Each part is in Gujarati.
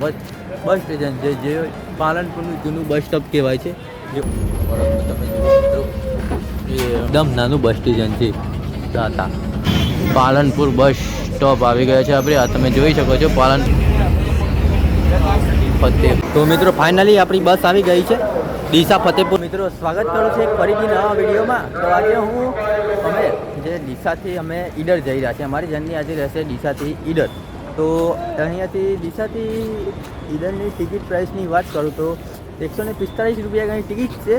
બસ સ્ટેશન છે જે પાલનપુરનું જૂનું બસ સ્ટોપ કહેવાય છે. જે તમે એકદમ નાનું બસ સ્ટેશન છે. દાતા પાલનપુર બસ સ્ટોપ આવી ગયા છે આપણે. આ તમે જોઈ શકો છો ફતેહ. તો મિત્રો ફાઇનલી આપણી બસ આવી ગઈ છે ડીસા ફતેહપુર. મિત્રો સ્વાગત કરું છું એક ફરીથી નવા વિડીયોમાં. તો આજે અમે જે ડીસાથી અમે ઈડર જઈ રહ્યા છીએ. અમારી જર્ની આજે રહેશે ડીસાથી ઈડર. તો અહીંયાથી ડીસાથી ઈડરની ટિકિટ પ્રાઇસની વાત કરું તો 145 રૂપિયા કંઈ ટિકિટ છે.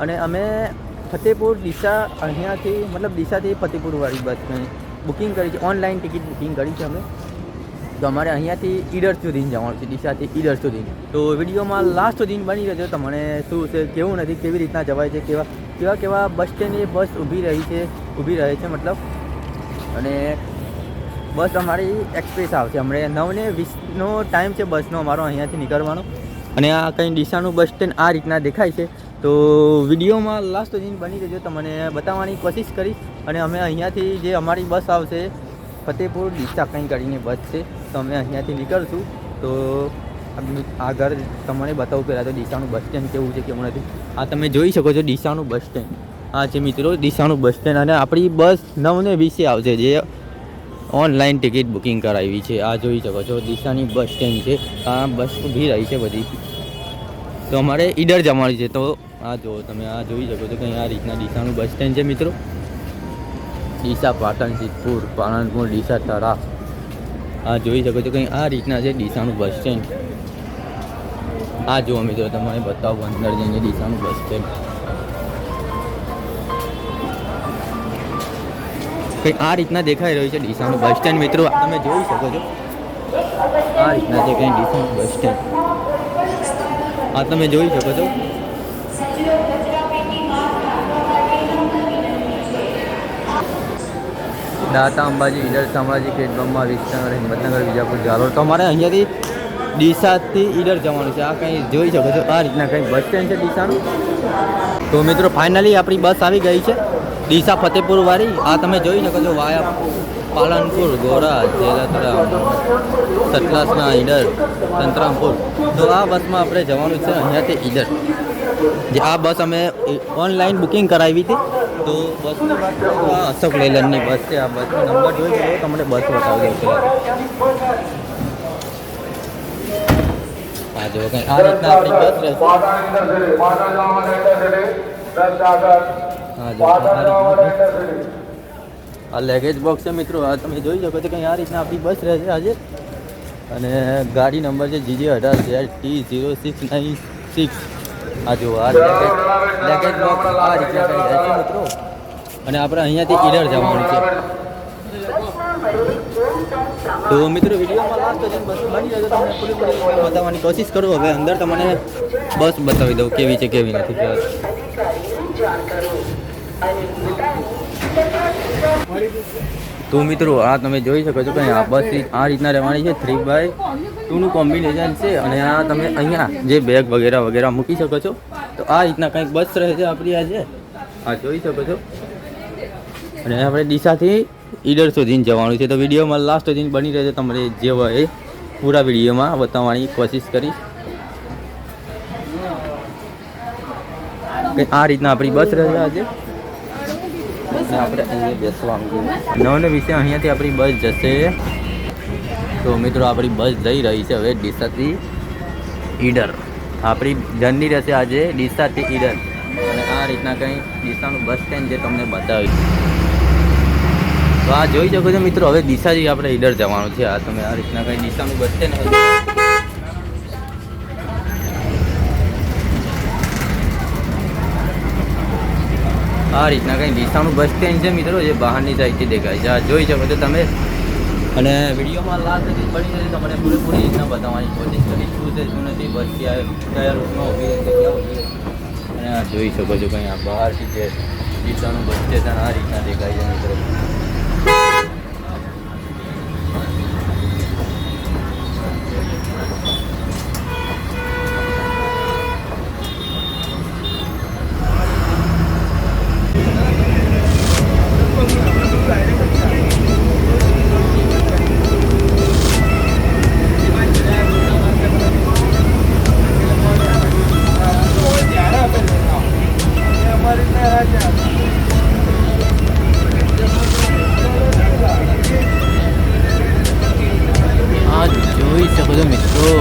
અને અમે ફતેહપુર ડીસા અહીંયાથી મતલબ ડીસાથી ફતેહપુરવાળી બસની બુકિંગ કરી છે. ઓનલાઈન ટિકિટ બુકિંગ કરી છે અમે. તો અમારે અહીંયાથી ઈડર સુધી જવાનું છે, ડીસાથી ઈડર સુધી. તો વિડીયોમાં લાસ્ટ સુધી બની રહેજો. તમને શું છે, કેવું નથી, કેવી રીતના જવાય છે, કેવા બસ સ્ટેન્ડ એ બસ ઊભી રહે છે મતલબ. અને બસ અમારી એક્સપ્રેસ આવશે. હમણાં 9:20નો ટાઈમ છે બસનો અમારો અહીંયાથી નીકળવાનો. અને આ કંઈ ડીસાનું બસ સ્ટેન્ડ આ રીતના દેખાય છે. તો વિડીયોમાં લાસ્ટ સુધી બની રહેજો. તમને બતાવવાની કોશિશ કરીશ. અને અમે અહીંયાથી જે અમારી બસ આવશે ફતેહપુર ડીસા કંઈ કરીને બસ છે, તો અમે અહીંયાથી નીકળશું. તો આગળ તમને બતાવું. પહેલાં તો ડીસાનું બસ સ્ટેન્ડ કેવું છે કેવું નથી. આ તમે જોઈ શકો છો ડીસાનું બસ સ્ટેન્ડ. આ છે મિત્રો ડીસાનું બસ સ્ટેન્ડ. અને આપણી બસ 9:20 આવશે જે ઓનલાઈન ટિકિટ બુકિંગ કરાવી છે. આ જોઈ શકો છો ડીસાની બસ સ્ટેન્ડ છે. આ બસ ઊભી રહી છે બધી. તો અમારે ઈડર જવાની છે. તો આ જો તમે આ જોઈ શકો છો કંઈ આ રીતના ડીસાનું બસ સ્ટેન્ડ છે મિત્રો. ડીસા પાટણ સિદ્ધપુર પાલનપુર ડીસા તળાવ. આ જોઈ શકો છો કંઈ આ રીતના છે ડીસાનું બસ સ્ટેન્ડ. આ જુઓ મિત્રો તમારે બતાવું અંદર જઈને ડીસાનું બસ સ્ટેન્ડ. કંઈક આ રીતના દેખાઈ રહ્યું છે ડીસાનું બસ સ્ટેન્ડ મિત્રો. તમે જોઈ શકો છો આ રીતના છે કંઈ ડીસાનું બસ સ્ટેન્ડ. આ તમે જોઈ શકો છો. દાતા અંબાજી ઈડર શામળાજી ખેડબ્રહ્મા વિસનગર હિંમતનગર વિજાપુર જાલોર. તો અમારે અહીંયાથી ડીસાથી ઈડર જવાનું છે. આ કંઈ જોઈ શકો છો આ રીતના કંઈ બસ સ્ટેન્ડ છે ડીસાનું. તો મિત્રો ફાઇનલી આપણી બસ આવી ગઈ છે ડીસા ફતેહપુર વાળી. આ તમે જોઈ શકો છો વાયા પાલનપુર ગોરા જેલા તળાવ સતલાસના ઈડર સંતરામપુર. તો આ બસમાં આપણે જવાનું છે અહીંયાથી ઈડર. જે આ બસ અમે ઓનલાઈન બુકિંગ કરાવી હતી. તો બસની વાત કરીએ તો આ અશોક લેલનની બસ છે. આ બસનો નંબર જોઈ શકો તમને બસ બતાવી દઉં છું. હા જો કંઈ આ રીતના આપણી બસ રહેશે. આ લેગેજ બોક્સ છે મિત્રો. આ તમે જોઈ શકો છો કંઈ આ રીતના આપણી બસ રહેશે આજે. અને ગાડી નંબર છે GJ18TT0696. આ જો આ લેગેજ બોક્સ આ રીતના કંઈ રહેશે મિત્રો. અને આપણે અહીંયાથી ઈડર જવાનું છે. તો મિત્રો વિડીયોમાં લાસ્ટ સુધી બસ બની રહેજો. તમને પૂરી બતાવવાની કોશિશ કરું. હવે અંદર તમને બસ બતાવી દઉં કેવી છે કેવી નથી. તો મિત્રો આ તમે જોઈ શકો છો કે આ બસ આ રીતના રહેવાની છે. 3x2નું કોમ્બિનેશન છે. અને આ તમે અહીંયા જે બેગ વગેરે મૂકી શકો છો. તો આ રીતના કંઈક બસ રહે છે આપણી આજે. આ જોઈ શકો છો. અને આપણે ડીસાથી ઈડર સુધી જવાનું છે. તો વિડીયોમાં લાસ્ટ સુધી બની રહેશે. તમને જે હોય એ પૂરા વિડીયોમાં બતાવવાની કોશિશ કરીશ. આ રીતના આપણી બસ રહેશે આજે. આપણે અહીંયા બેસવાનું 9:20 અહીંયાથી આપણી બસ જશે. તો મિત્રો આપણી બસ જઈ રહી છે હવે ડીસાથી ઈડર. આપણી જર્ની રહેશે આજે ડીસાથી ઈડર. અને આ રીતના કંઈ ડીસાનું બસ સ્ટેન્ડ જે તમને બતાવ્યું. તો આ જોઈ શકો છો મિત્રો. હવે ડીસાથી આપણે ઈડર જવાનું છે. આ તમે આ રીતના કંઈ ડીસાનું બસ સ્ટેન્ડ આ રીતના કંઈ ડીસાનું બસ સ્ટેન્ડ છે મિત્રો. જે બહારની સાઈડથી દેખાય છે. આ જોઈ શકો છો તમે. અને વિડીયોમાં લાસ્ટ સુધી પડી જશે. તમને પૂરેપૂરી રીતના બતાવવાની કોશિશ કરીશ શું છે શું નથી. બસ કયા રૂટમાં ઊભી રહેશે ક્યાં ઊભી રહેશે. અને આ જોઈ શકો છો કંઈ આ બહારથી જે ડીસાનું બસ સ્ટેશન આ રીતના દેખાય છે મિત્રો. મિત્રો.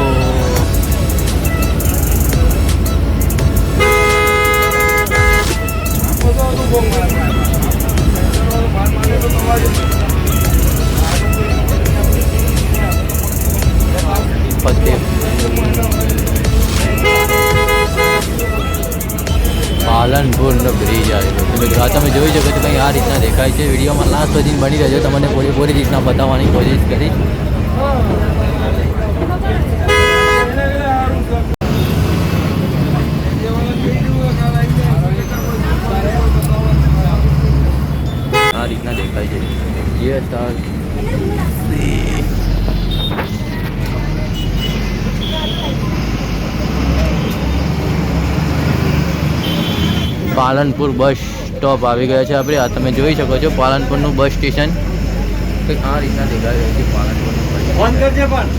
પાલનપુરનો બ્રિજ આવ્યો છે મિત્રો. આ તમે જોઈ શકો છો કંઈ આ રીતના દેખાય છે. વિડીયોમાં લાસ્ટ સુધી બની રહેજો, તમને પૂરી રીતના બતાવવાની કોશિશ કરીશ. આ રીતના દેખાય છે. પાલનપુર બસ સ્ટોપ આવી ગયા છે આપણે. આ તમે જોઈ શકો છો પાલનપુરનું બસ સ્ટેશન કંઈક આ રીતના દેખાઈ રહ્યું છે. પાલનપુરનું બસ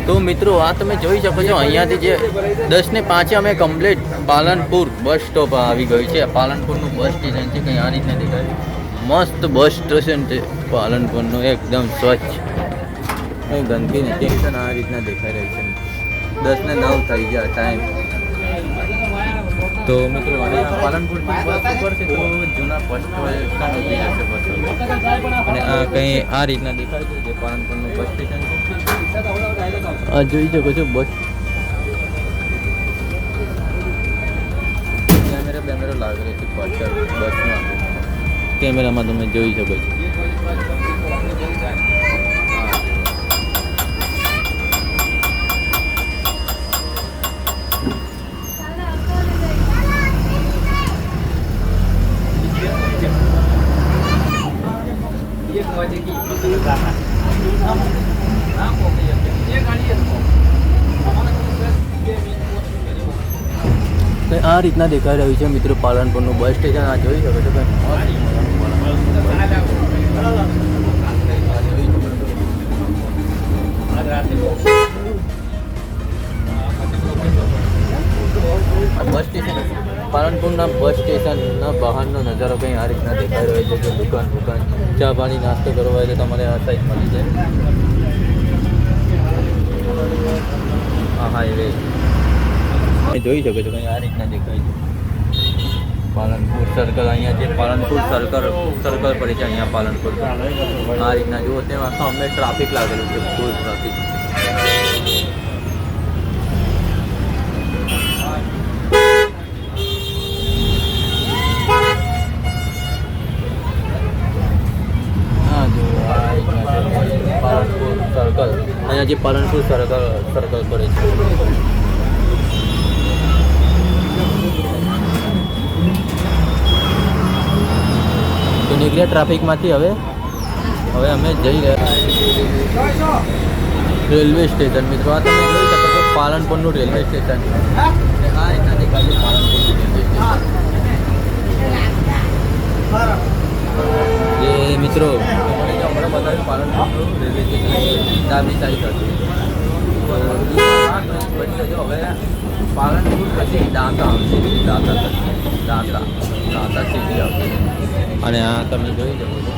તો મિત્રો આ તમે જોઈ શકો છો અહીંયાથી જે 10:05 અમે કમ્પ્લીટ પાલનપુર બસ સ્ટોપ આવી ગયું છે. પાલનપુરનું બસ સ્ટેશન છે કંઈ આ રીતના દેખાય. મસ્ત બસ સ્ટેશન છે પાલનપુરનું, એકદમ સ્વચ્છ, કંઈ ગંદકી નથી. આ રીતના દેખાઈ રહી છે. 10:09 થઈ ગયા ટાઈમ. તો મિત્રો પાલનપુરથી બસ ઉપર છે તો જૂના બસ સ્ટેશન ઉભી જશે બસો. અને આ કંઈ આ રીતના દેખાય છે જે પાલનપુરનું બસ સ્ટેશન છે. આ જોઈ શકો છો બસ કેમેરો લાગેલો છે પાછળ બસમાં. કેમેરામાં તમે જોઈ શકો છો. આ રીતના દેખાઈ રહ્યું છે મિત્રો પાલનપુરનું બસ સ્ટેશન. આ જોઈ શકો છો બસ સ્ટેશન. પાલનપુરના બસ સ્ટેશનના બહારનો નજારો કંઈ આ રીતના દેખાઈ રહ્યો છે. જો દુકાન ચા પાણી નાસ્તો કરવો હોય તો તમારે આ સાઈડ મળી જાય. હા હાઈવે જોઈ શકો છો કંઈ આ રીતના દેખાય છે. પાલનપુર સર્કલ અહીંયા જે પાલનપુર સર્કલ પડે છે અહીંયા પાલનપુર. આ રીતના જુઓ તેમાં અમને ટ્રાફિક લાગેલું છે, ફૂલ ટ્રાફિક. હા જો પાલનપુર સર્કલ અહીંયા જે પાલનપુર સર્કલ પડે છે. તો નીકળ્યા ટ્રાફિકમાંથી. હવે અમે જઈ રહ્યા રેલવે સ્ટેશન મિત્રો. આ તમે જોઈ શકો છો પાલનપુરનું રેલવે સ્ટેશન. આ રીતના દેખાય છે પાલનપુરનું રેલવે સ્ટેશન. જે મિત્રો હમણાં બતાવ્યું પાલનપુરનું રેલવે સ્ટેશન ડાબી સાઈડ હતું. હવે પાલનપુર પછી દાંતા આવશે. દાંતા સિટી આવશે. અને આ તમે જોઈ શકો છો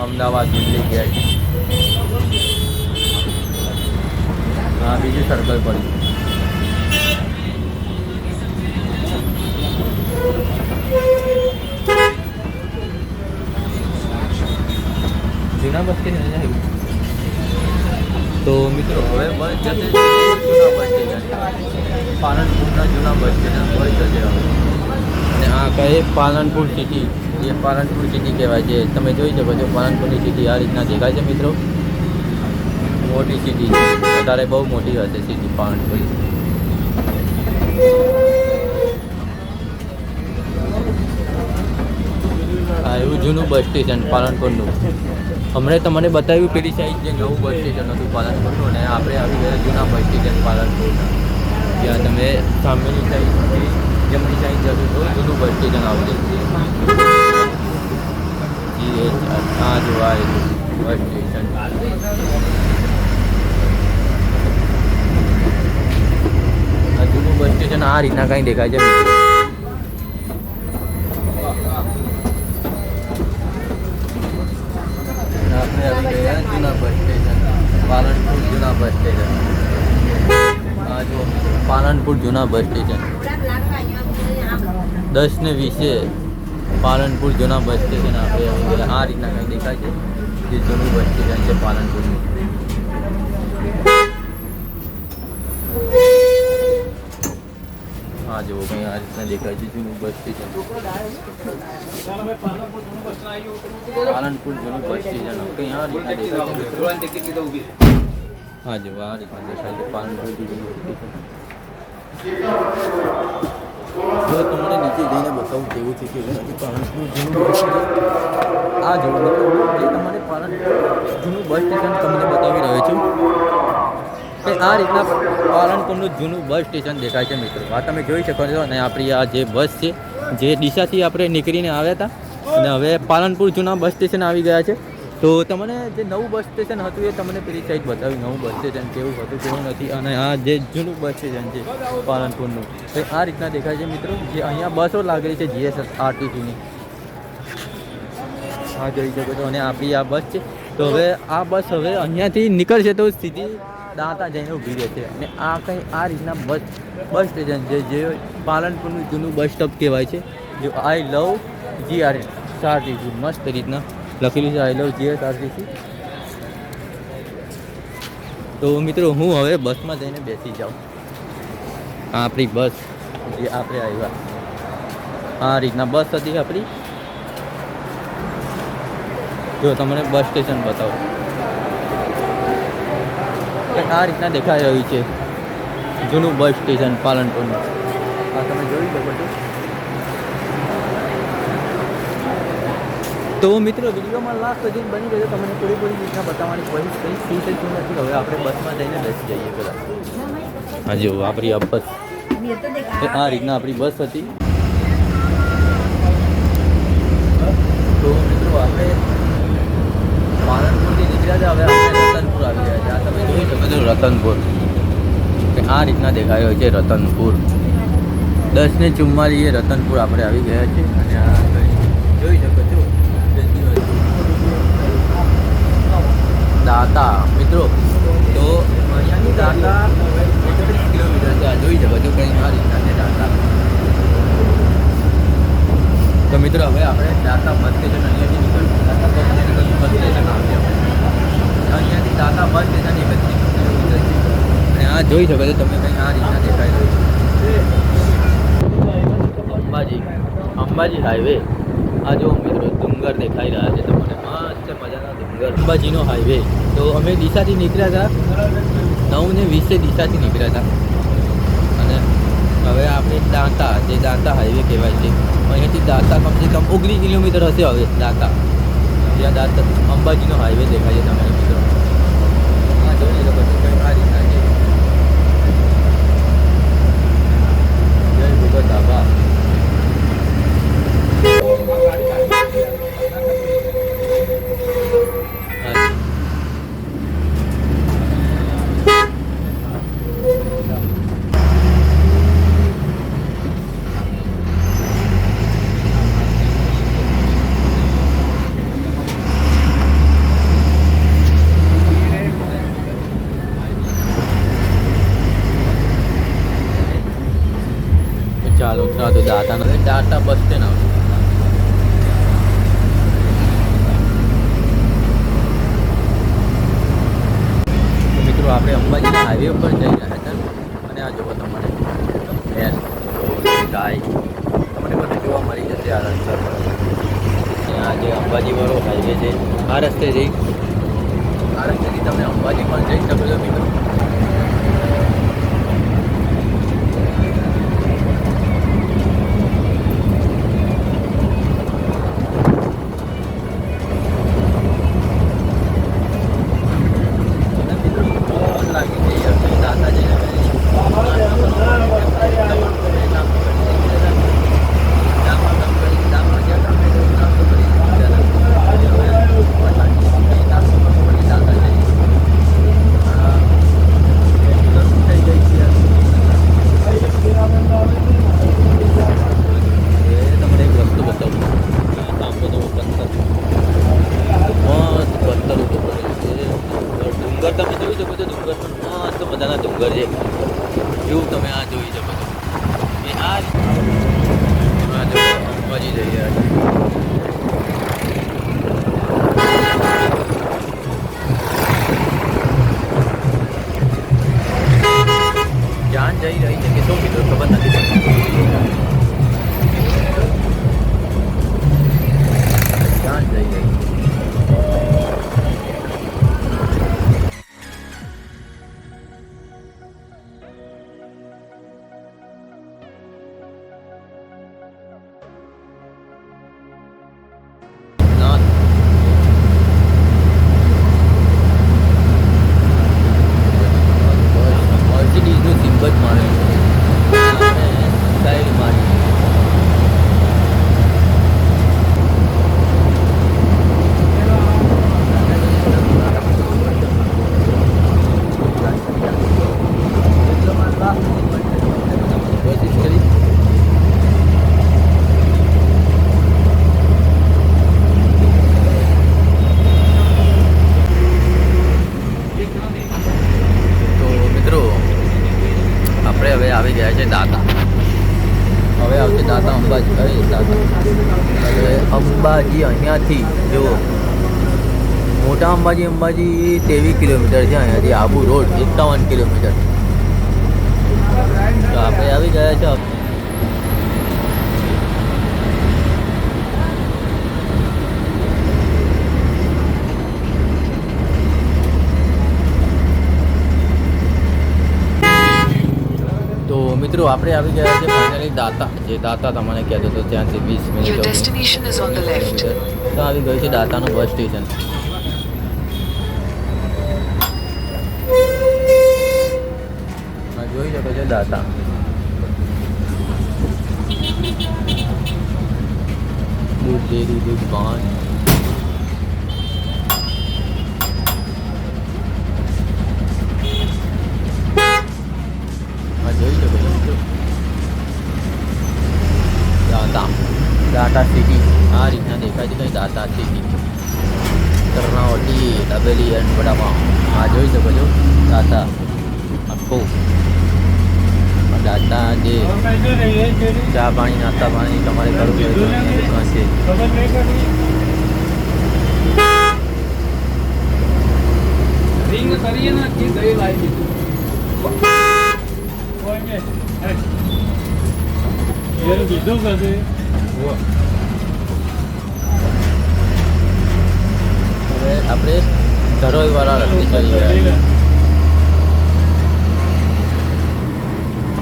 અમદાવાદ દિલ્હી ગેટ. હા બીજું સર્કલ પડ્યું. જૂના બસ સ્ટેશન જાય. તો મિત્રો હવે બસ જશે જૂના બસ સ્ટેશન. પાલનપુરના જૂના બસ સ્ટેશન બસ જશે હવે. અને આ કહે પાલનપુર સિટી. એ પાલનપુર સિટી કહેવાય છે. તમે જોઈ શકો છો પાલનપુરની સિટી આ રીતના દેખાય છે મિત્રો. મોટી સિટી છે, વધારે બહુ મોટી હશે સિટી પાલનપુર. હા એવું જૂનું બસ સ્ટેશન પાલનપુરનું. હમણાં તમને બતાવ્યું પેલી સાઈડ જે નવું બસ સ્ટેશન હતું પાલનપુરનું, અને આપણે આવી ગયા જૂના બસ સ્ટેશન પાલનપુરના. જ્યાં તમે સામેની સાઈડ જમણી સાઈડ જશો તો જૂનું બસ સ્ટેશન આવી જશે. આ જોવા બસ સ્ટેશન સ્ટેશન આ રીતના કંઈ દેખાય છે મિત્રો. આપણે આવી ગયા જૂના બસ સ્ટેશન, પાલનપુર જૂના બસ સ્ટેશન. હા જો પાલનપુર જૂના બસ સ્ટેશન 10:20 પાલનપુર જૂના બસ સ્ટેશન આપણે આવી ગયા. આ રીતના કંઈ દેખાય છે જે જૂનું બસ સ્ટેશન છે પાલનપુરનું. હા જુઓ કંઈ આ રીતના દેખાય છે જૂનું બસ સ્ટેશન, પાલનપુર જૂનું બસ સ્ટેશન કંઈ આ રીતના દેખાય છે. હા જુઓ આ રીતના દેખાય છે પાલનપુર જૂનું બસ સ્ટેશન. જો તમને નીચે જઈને બતાવું કેવું છે કેવું નથી પાલનપુર જૂનું બસ સ્ટેશન. આ જુઓ જે તમારે પાલનપુર જૂનું બસ સ્ટેશન તમને બતાવી રહ્યો છું કે આ રીતના પાલનપુરનું જૂનું બસ સ્ટેશન દેખાય છે મિત્રો. આ તમે જોઈ શકો છો. અને આપણી આ જે બસ છે જે ડીસાથી આપણે નીકળીને આવ્યા હતા અને હવે પાલનપુર જૂના બસ સ્ટેશન આવી ગયા છે. તો તમને જે નવું બસ સ્ટેશન હતું એ તમને પેલી સાઈડ બતાવ્યું નવું બસ સ્ટેશન કેવું હતું કેવું નથી. અને આ જે જૂનું બસ સ્ટેશન છે પાલનપુરનું એ આ રીતના દેખાય છે મિત્રો. જે અહીંયા બસો લાગેલી છે જીએસઆરટીસીની, આ જોઈ શકો છો. અને આપણી આ બસ છે તો હવે આ બસ હવે અહીંયાથી નીકળશે તો સીધી દાંતા જઈને ઊભી રહેશે. અને આ કંઈ આ રીતના બસ સ્ટેશન છે જે પાલનપુરનું જૂનું બસ સ્ટોપ કહેવાય છે. જો આઈ લવ જીએસઆરટીસી મસ્ત રીતના લખેલું છે આઈ લવ જીએસઆરટીસી. તો મિત્રો હું હવે બસમાં જઈને બેસી જાઉં. આ આપણી બસ જે આપણે આવ્યા આ રીતના બસ હતી આપણી. જો તમને બસ સ્ટેશન બતાવો આ રીતના દેખાઈ રહ્યું છે જૂનું બસ સ્ટેશન પાલનપુરનું. આ તમે જોઈ શકો છો. તો મિત્રો વિડીયોમાં લાસ્ટ સુધી બની ગયો તમને પૂરી રીતના બતાવવાની કોશિશ કરી શું છે શું નથી. હવે આપણે બસમાં જઈને બેસી જઈએ પહેલાં. હા જો આપણી આ બસ આ રીતના આપણી બસ હતી. તો મિત્રો આપણે પાલનપુરથી નીકળ્યા હતા હવે આપણે રતનપુર આવી ગયા છે. આ તમે જોઈ શકો છો રતનપુર આ રીતના દેખાય રહ્યો છે રતનપુર. 10:44 રતનપુર આપણે આવી ગયા છે. અને આ જોઈ શકો છો દાંતા મિત્રો. તો અહીંયાથી દાંતા 31 કિલોમીટર છે. આ જોઈ શકો છો કંઈ આ રીતના છે દાંતા. તો મિત્રો હવે આપણે દાંતા બસ સ્ટેશન અહીંયાથી નીકળ્યું. દાંતા બસ સ્ટેશન આવ્યા અહીંયાથી દાંતા બસ સ્ટેશન 31 કિલોમીટર છે. અને આ જોઈ શકો છો તમે કંઈ આ રીતના દેખાઈ રહ્યું છે અંબાજી હાઈવે. આ જો મિત્રો ડુંગર દેખાઈ રહ્યા છે તમને મસ્ત મજાના ડુંગર. અંબાજીનો હાઈવે. તો અમે ડીસાથી નીકળ્યા હતા 9:20 ડીસાથી નીકળ્યા હતા. અને હવે આપણે દાંતા જે દાંતા હાઈવે કહેવાય છે અહીંયાથી દાંતા કમસે કમ 19 કિલોમીટર હશે. હવે દાંતા જ્યાં દાંતા અંબાજીનો હાઈવે દેખાય છે તમને મિત્રો. હા જોઈ લો પછી કંઈ આ રીતના છે. જય ભૂગત ધાબા. ચાલો તો દાંતા નથી દાંતા બસ સ્ટેન્ડ આવે. મિત્રો આપણે અંબાજીના હાઈવે ઉપર જઈ રહ્યા હતા. અને આ જોવો તમારે ભેંસ ગાય તમને બધું જોવા મળી જશે આ રસ્તા પર. આ જે અંબાજીવાળો હાઈવે છે આ રસ્તેથી તમે અંબાજી પણ જઈ શકો છો મિત્રો. ડુંગર પણ મસ્ત બધાના ડુંગર છે. એવું તમે આ જોઈ શકો છો કે આ અંબાજી જઈ રહ્યા છે. જાન જઈ રહી છે કે શું કીધું ખબર નથી પડતી. જાન જઈ રહી છે. હવે આવી ગયા છે દાતા. હવે આવશે દાતા અંબાજી. અરે દાતા હવે અંબાજી અહીંયાથી જુઓ મોટા અંબાજી 23 કિલોમીટર છે અહીંયાથી. Abu road 51 kilometre. તો આપણે આવી ગયા છે. મિત્રો આપણે આવી ગયા છે ફાઇનલી દાતા. જે દાતા તમને કહેતો હતો ત્યાંથી 20 મિનિટ તો આવી ગયું છે દાતાનું બસ સ્ટેશન. જોઈ શકો છો દાતા. દૂધ ડેરી દૂધ પાન. જોઈ શકો છો દાતા સિટી. આ રીતના દેખાય છે કંઈ દાતા સિટી. કર્ણાવટી દાબેલી એન્ડ વડાપાવ. આ જોઈ શકો છો દાતા આખું. દાતા જે ચા પાણી નાસ્તા પાણી તમારે કરવું હોય તો દુકાન છે. રીંગ કરીએ ને કે દહીં લાવી દીધું. હવે આપણે ધરોઈ વાળા રસ્તે ચડી ગયા.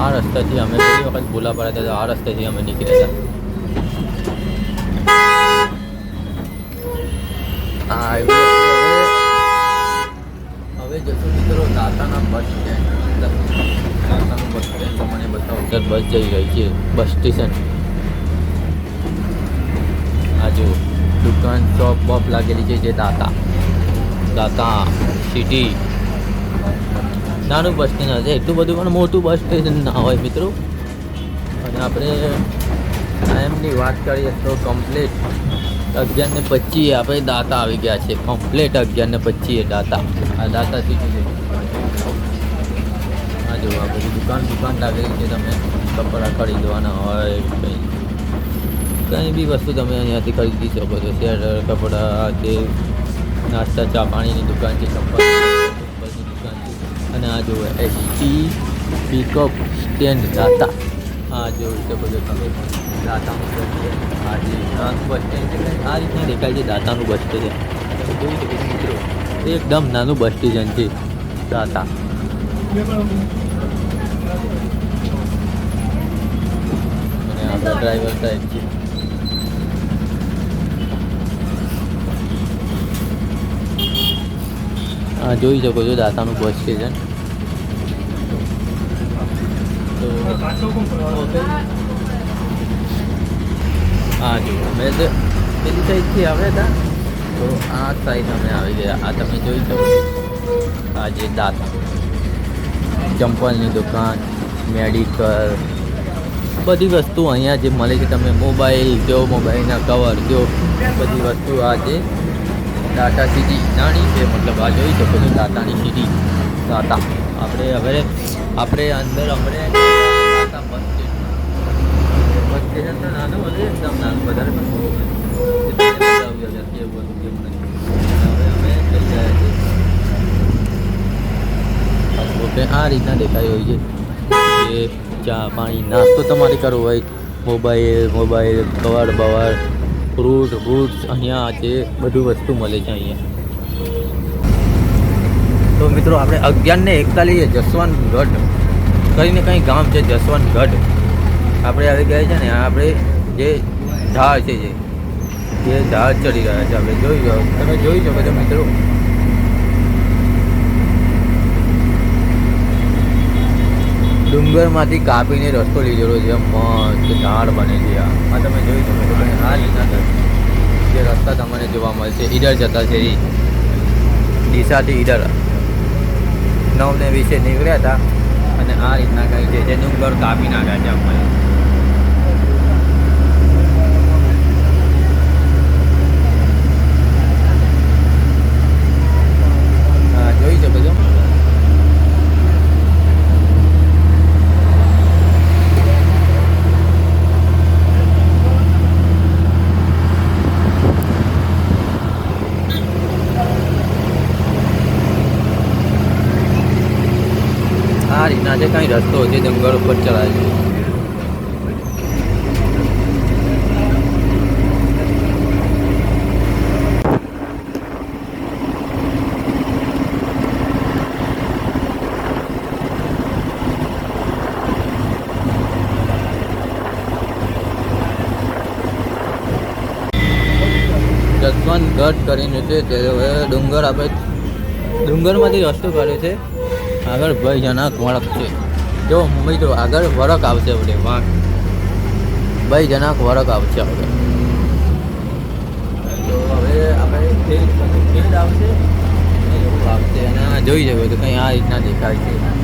આ રસ્તાથી અમે પહેલી વખત ભૂલા પડ્યા હતા. આ રસ્તેથી અમે નીકળ્યા હતા. હવે જશું મિત્રો દાતાના બસ સ્ટેન્ડ. દાતાનું બસ સ્ટેન્ડ તમને બતાવો. બસ જઈ રહી છે બસ સ્ટેશન. આ જો દુકાન શોપ બોપ લાગેલી છે જે દાતા સિટી. નાનું બસ સ્ટેન્ડ હશે એટલું બધું પણ મોટું બસ સ્ટેશન ના હોય મિત્રો. અને આપણે ટાઈમની વાત કરીએ તો કમ્પ્લીટ 11:25 આપણે દાતા આવી ગયા છે. કમ્પ્લીટ 11:25 દાતા. આ દાતા સિટી છે. આ જો આ બધી દુકાન લાગેલી છે. તમે કપડાં ખરીદવાના હોય કંઈ બી વસ્તુ તમે અહીંયાથી ખરીદી શકો છો. શેર કપડાં તે નાસ્તા ચા પાણીની દુકાન છે. ચપ્પલની દુકાન છે. અને આ જો એસટી પિકઅપ સ્ટેન્ડ દાતા. આ જોઈ શકો છો તમે દાતાનું બસ સ્ટેન્ડ. આ જે નાનું બસ સ્ટેન્ડ છે આ રીતના દેખાય છે દાતાનું બસ સ્ટેશન. તમે જોઈ શકો છો મિત્રો એકદમ નાનું બસ સ્ટેશન છે દાતા. અને આપણા ડ્રાઈવર સાહેબ છે. હા જોઈ શકો છો દાતાનું બસ સ્ટેશન. તો હા જો અમે તો પેલી સાઈડથી આવ્યા હતા તો આ સાઈડ અમે આવી ગયા. આ તમે જોઈ શકો છો આ જે દાતા ચંપલની દુકાન મેડિકલ બધી વસ્તુ અહીંયા જે મળે છે. તમે મોબાઈલ કયો મોબાઈલના કવર કયો બધી વસ્તુ આ જે દાતા સિટી નાની છે. મતલબ આ જોઈ શકો છો દાતાની સિટી. હતા આપણે અંદર બસ સ્ટેશન તો નાનું હતું એકદમ નાનું વધારે પણ કેવું હતું કેવું નથી હવે અમે જઈ રહ્યા છીએ ઓકે આ રીતના દેખાય હોય છે કે ચા પાણી નાસ્તો તમારે કરવો હોય મોબાઈલ કવર બવર ફ્રૂટ્સ અહીંયા છે બધું વસ્તુ મળે છે અહીંયા તો મિત્રો આપણે 11:41 જસવંતગઢ કરીને કંઈ ગામ છે જસવંતગઢ આપણે આવી ગયા છે ને આપણે જે ઢાળ છે જે ઢાળ ચડી રહ્યા છે આપણે તમે જોઈ શકો છો મિત્રો ડુંગરમાંથી કાપીને રસ્તો લીધેલો છે મસ્ત ઢાળ બને છે આ તમે જોઈ શકો છો આ લીધા જે રસ્તા તમને જોવા મળશે ઈડર જતા છે ડીસાથી ઈડર 9:20 નીકળ્યા હતા અને આ રીતના કંઈ છે જે ડુંગર કાપી નાખ્યા છે આપણે હા જોઈ શકો છો આ રીતના જે કંઈ રસ્તો છે ડુંગર ઉપર ચલાવે છે જસવંતગઢ કરીને છે તે હવે ડુંગર આપણે ડુંગરમાંથી રસ્તો કર્યો છે આગળ ભયજનક વળક છે જો મિત્રો આગળ વળક આવશે આપણે વાંક ભયજનક વળક આવશે હવે તો હવે આપણે ફિલ્ડ આવશે એવું આવશે અને જોઈ શકો તો કંઈ આ રીતના દેખાય છે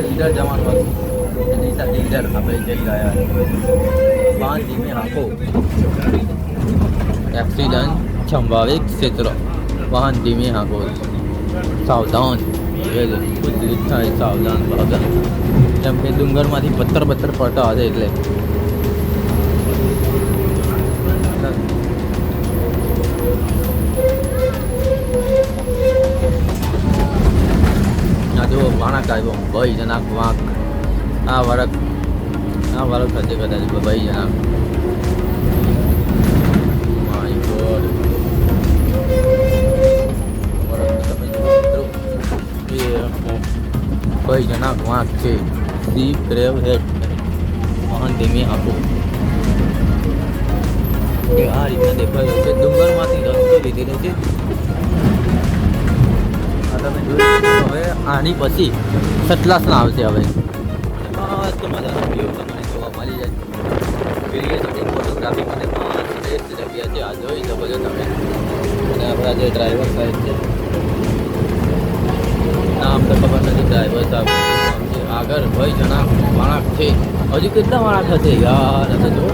ઈડર જવાનું હતું ડીસાથી ઈડર આપણે જઈ રહ્યા વાહન ધીમે હાંકો એક્સિડન્ટ સંભાવિત ક્ષેત્ર વાહન ધીમે હાંકો સાવધાન થાય સાવધાન જેમ કે ડુંગરમાંથી પથ્થર પડતા હતા એટલે જો વાણક આવ્યો ભયજનક વાંક આ વરખ હશે કદાચ ભયજનક માય ગોડ ભયજનક વાંક છે સી ક્રેવ હેડ વાહન ધીમે આપો આ રીતના દેખાયો છે ડુંગરમાંથી રસ્તો લીધેલો છે તમે જોઈ હવે આની પછી સતલાસના આવશે હવે મસ્ત મજાનો વ્યૂ તમને જોવા મળી જાય વિડીયો શૂટિંગ ફોટોગ્રાફી માટે શ્રેષ્ઠ જગ્યા છે આ જોઈ શકો છો તમે અને આપણા જે ડ્રાઈવર સાહેબ છે નામ તો ખબર નથી ડ્રાઈવર સાહેબ આગળ ભયજનક વળાંક છે હજુ કેટલા વળાંક હશે યાર તો જો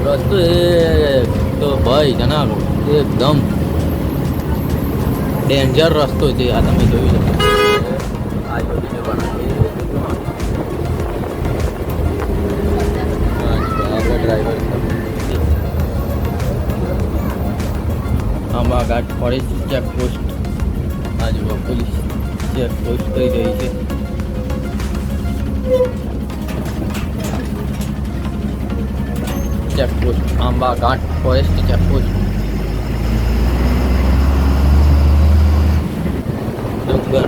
રસ્તો એ તો ભયજનક એકદમ ડેન્જર રસ્તો છે આ તમે જોઈ શકો આગળ બીજો ડ્રાઈવર આંબાઘાટ ફોરેસ્ટ ચેકપોસ્ટ આ જુઓ પોલીસ ચેકપોસ્ટ કરી રહી છે ચેકપોસ્ટ આંબાઘાટ ફોરેસ્ટ ચેકપોસ્ટ ડુંગર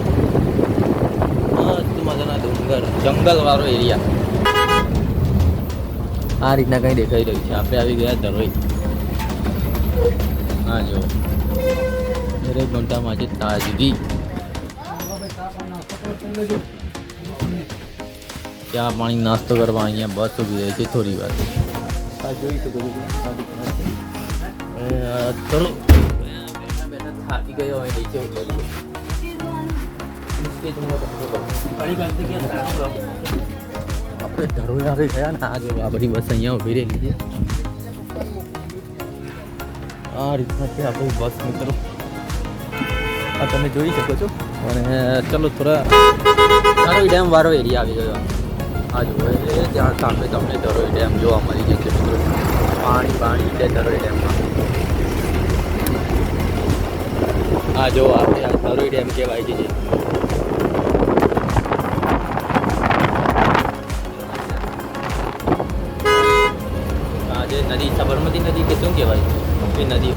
મસ્ત મજાના ડુંગર જંગલ વાળો એરિયા આ રીતના કંઈ દેખાઈ રહ્યું છે આપણે આવી ગયા ધરોઈ હા જો દરેક ઘંટામાં છે તાજગી. ચા પાણી નાસ્તો કરવા અહીંયા બસ ઊભી રહી છે થોડી વાર. આ જોઈ શકો છો ચલો બેઠા બેઠા થાકી ગયો હોય નીચે ઉતર્યો. આપણે ધરોઈ આવી ગયા ને આ જો આ બધી બસ અહીંયા ઊભી રહેલી છે. આ રીતના છે આપણી બસ મિત્રો. આ તમે જોઈ શકો છો. અને ચલો થોડા ધરોઈ ડેમ વાળો એરિયા આવી ગયો. આ જુઓ એટલે ત્યાં સામે તમને ધરોઈ ડેમ જોવા મળી જશે મિત્રો. પાણી છે ધરોઈ ડેમમાં. આ જો આપણે આ ધરોઈ ડેમ કહેવાય છે. આ જે નદી સાબરમતી નદી કે શું કહેવાય એ નદી.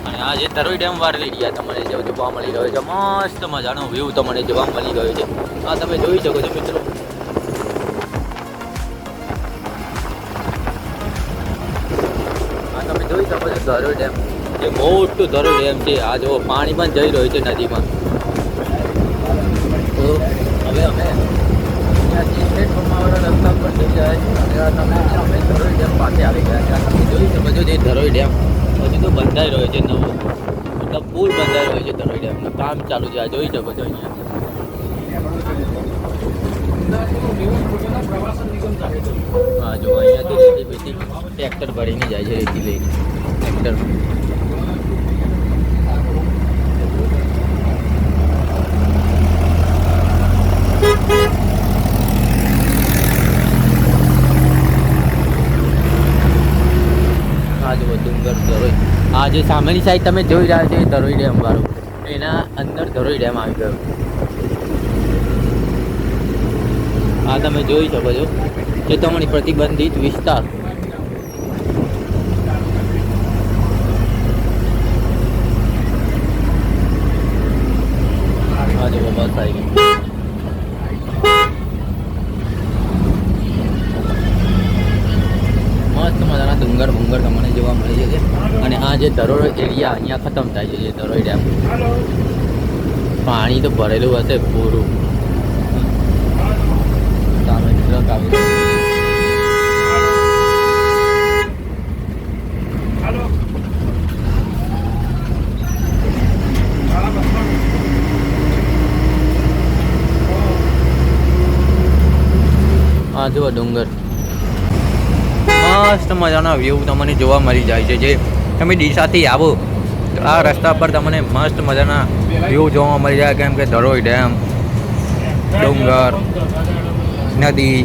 અને આ જે ધરોઈ ડેમ વાળો એરિયા તમને જોવા મળી રહ્યો છે. મસ્ત મજાનો વ્યૂ તમને જોવા મળી રહ્યો છે. આ તમે જોઈ શકો છો મિત્રો. આ તમે જોઈ શકો છો ધરોઈ ડેમ. એ મોટું ધરોઈ ડેમ છે. આ જો પાણી પણ જઈ રહ્યું છે નદીમાં. તો હવે અમે અહીંયાથી પ્લેટફોર્મવાળા રસ્તા પર જઈ રહ્યા છીએ. અને તમે અમે ધરોઈ ડેમ પાસે આવી ગયા છે. તમે જોઈ શકો છો જે ધરોઈ ડેમ હજુ તો બંધાઈ રહ્યો છે નવો. મતલબ પુલ બંધાઈ રહ્યો છે ધરોઈ ડેમનું કામ ચાલુ છે. આ જોઈ શકો છો અહીંયા. હા જો અહીંયાથી રેતી બેતી ટ્રેક્ટર ભરીને જાય છે રેતી લઈને ટ્રેક્ટર. આ જુઓ ડુંગર ધરોઈ. આ જે સામેની સાઈડ તમે જોઈ રહ્યા છો ધરોઈ ડેમ વાળું એના અંદર ધરોઈ ડેમ આવી ગયો. આ તમે જોઈ શકો છો ચેતવણી પ્રતિબંધિત વિસ્તાર. આ જો બસ આવી ગઈ. મસ્ત મજાના ડુંગર તમને જોવા મળી જશે. અને આ જે ધરોઈ એરિયા અહીંયા ખતમ થાય છે જે ધરોઈ ડેમ. પાણી તો ભરેલું હશે પૂરું. સામે ટ્રક આવી રહ્યો. આ જુઓ ડુંગર. મસ્ત મજાના વ્યૂ તમને જોવા મળી જાય છે. જે તમે ડીસાથી આવો તો આ રસ્તા પર તમને મસ્ત મજાના વ્યૂ જોવા મળી જાય. કેમ કે ધરોઈ ડેમ, ડુંગર, નદી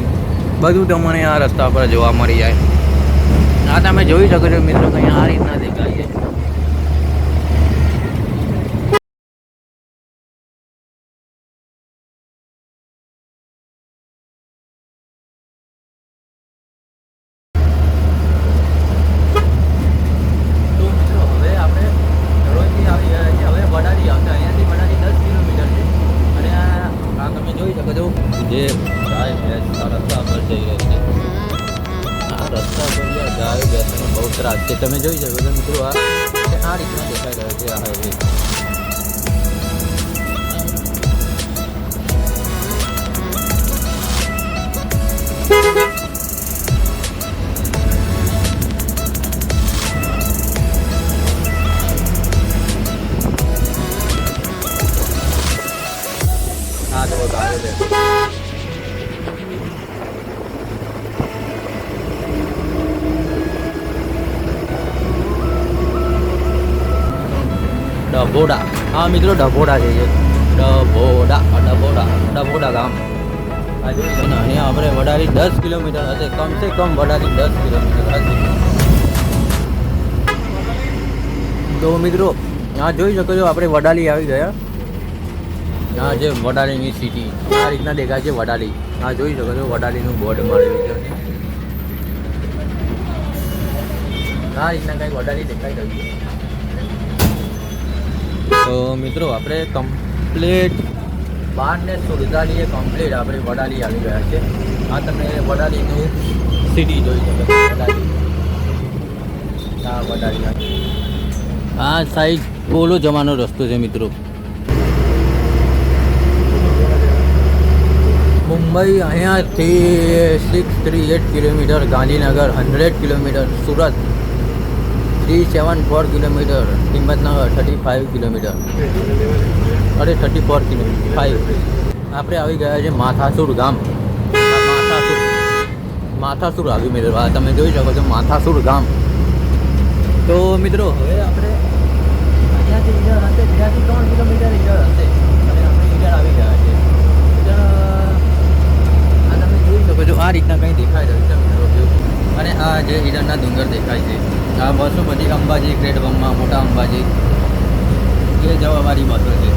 બધું તમને આ રસ્તા પર જોવા મળી જાય. આ તમે જોઈ શકો છો મિત્રો કંઈ આ રીતના દેખાય છે. જે ગાય ભેંસ આ રસ્તા પર જઈ રહી છે. આ રસ્તા પર ગાય ભેંસનો બહુ ત્રાસ છે. તમે જોઈ શકો છો મિત્રો. આ રીતના દેખાઈ રહ્યો છે આ હાઈવે. આ તો ગાયો ભેંસ. ડભોડા. હા મિત્રો ડભોડા જઈએ. ડભોડા ગામ. અહીંયા આપણે વડાલી 10 કિલોમીટર હશે. કમસે કમ વડાલી 10 કિલોમીટર હશે. તો મિત્રો આ જોઈ શકો છો આપણે વડાલી આવી ગયા. આ જે વડાલીની સિટી આ રીતના દેખાય છે વડાલી. આ જોઈ શકો છો વડાલીનું બોર્ડ મારેલું છે. આ રીતના કંઈક વડાલી દેખાઈ રહ્યું છે. તો મિત્રો આપણે કમ્પ્લીટ 12:47 કમ્પ્લીટ આપણે વડાલી આવી ગયા છે. આ તમે વડાલીનું સિટી જોઈ શકો છો. વડાલી. આ વડાલી આ સાઈડ પોલો જવાનો રસ્તો છે મિત્રો. મુંબઈ અહીંયાથી 638 kilometre, Gandhinagar 100 kilometre, Surat 374 kilometre, Himmatnagar 35 kilometre, અરે 34 કિલોમીટર 5. આપણે આવી ગયા છે માથાસુર ગામ. માથાસુર આવ્યું મિત્રો. આ તમે જોઈ શકો છો માથાસુર ગામ. તો મિત્રો હવે આપણે અહીંયાથી ઈડર હશે, 2 થી 3 કિલોમીટર ઈડર હશે અને આપણે ઈડર આવી ગયા છે. ઈડર આ તમે જોઈ શકો છો આ રીતના કંઈ દેખાઈ રહ્યું છે મિત્રો વ્યૂ. અને આ જે ઈડરના ડુંગર દેખાય છે, આ બસો બધી અંબાજી, ગ્રેટ બમમાં મોટા અંબાજી એ જવાવાળી બસો છે.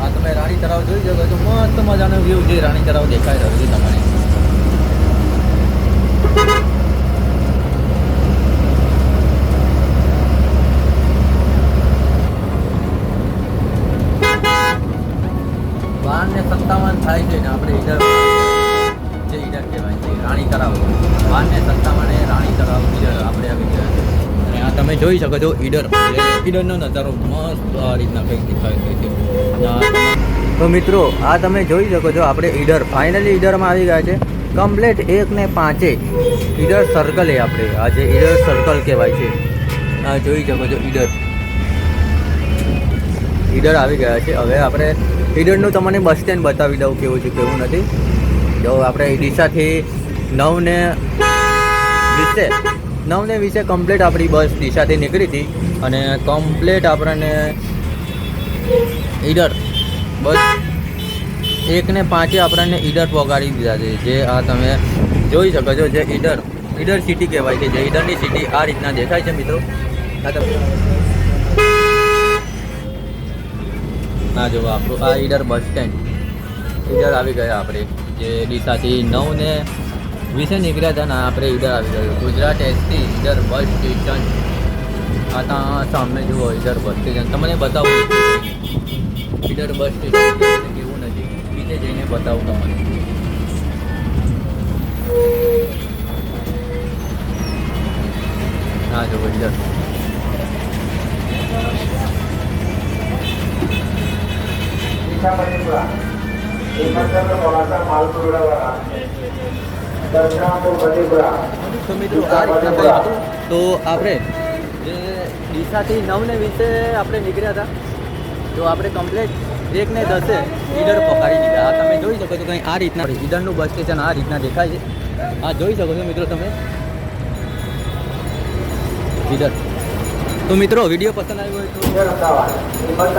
આ તમે રાણી તળાવ જોઈ શકો છો, મસ્ત મજાનો વ્યૂ છે. રાણી તળાવ દેખાઈ રહ્યું છે તમારે. ને 57 થાય છે ને આપણે ઈડર જે ઈડર કહેવાય છે રાણી તળાવ. 1257 એ રાણી તળાવ ઈડર આપણે આવી ગયા છે. અને આ તમે જોઈ શકો છો ઈડર, ઈડરનો નજારો મસ્ત આ રીતના કંઈક દેખાય છે. તો મિત્રો આ તમે જોઈ શકો છો આપણે ઈડર ફાઇનલી ઈડરમાં આવી ગયા છે. કમ્પ્લેટ 1 ને 5 ઈડર સર્કલ એ આપણે આ જે ઈડર સર્કલ કહેવાય છે. આ જોઈ શકો છો ઈડર આવી ગયા છે. હવે આપણે ઈડરનું તમને બસ સ્ટેન્ડ બતાવી દઉં કેવું છે કેવું નથી. જો આપણે ડીસાથી 9:20 કમ્પ્લીટ આપણી બસ ડીસાથી નીકળી હતી અને કમ્પ્લીટ આપણને ઈડર બસ 1 ને 5 આપણને ઈડર પહોંચાડી દીધા છે. જે આ તમે જોઈ શકો છો જે ઈડર સિટી કહેવાય છે. જે ઈડરની સિટી આ રીતના દેખાય છે મિત્રો. આ તમે જો આપણું આ ઈડર બસ સ્ટેન્ડ ઈડર આવી ગયા આપણે. જે ડીસાથી 9:20 નીકળ્યા હતા ને આપણે ઈડર આવી ગયું. Gujarat ST Idar bus station. આ ત્યાં સામે જુઓ ઈડર બસ સ્ટેશન. તમને બતાવું ઈડર બસ સ્ટેશન કેવું નથી, બીજે જઈને બતાવું તમને. હા જો ઈડર. તો મિત્રો આ રીતના કંઈ હતું. તો આપણે જે ડીસાથી 9:20 આપણે નીકળ્યા હતા, તો આપણે કમ્પ્લીટ 1:10 ઈડર પકડી દીધા. આ તમે જોઈ શકો છો કંઈ આ રીતના ઈડરનું બસ સ્ટેશન આ રીતના દેખાય છે. આ જોઈ શકો છો મિત્રો તમે ઈડર. તો મિત્રો વિડીયો પસંદ આવ્યો હોય તો બસ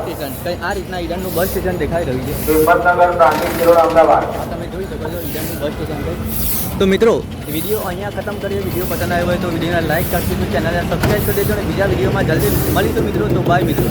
સ્ટેશન કંઈ આ રીતના ઈડરનું બસ સ્ટેશન દેખાઈ રહ્યું છે. તમે જોઈ શકો છો ઈડરનું બસ સ્ટેશન કંઈ. તો મિત્રો વિડીયો અહીંયા ખતમ કરીએ. વિડીયો પસંદ આવ્યો હોય તો વિડીયોને લાઈક કરજો, ચેનલને સબસ્ક્રાઈબ કરી દેજો અને બીજા વિડીયોમાં જલ્દી મળીશું મિત્રો. તો બાય મિત્રો.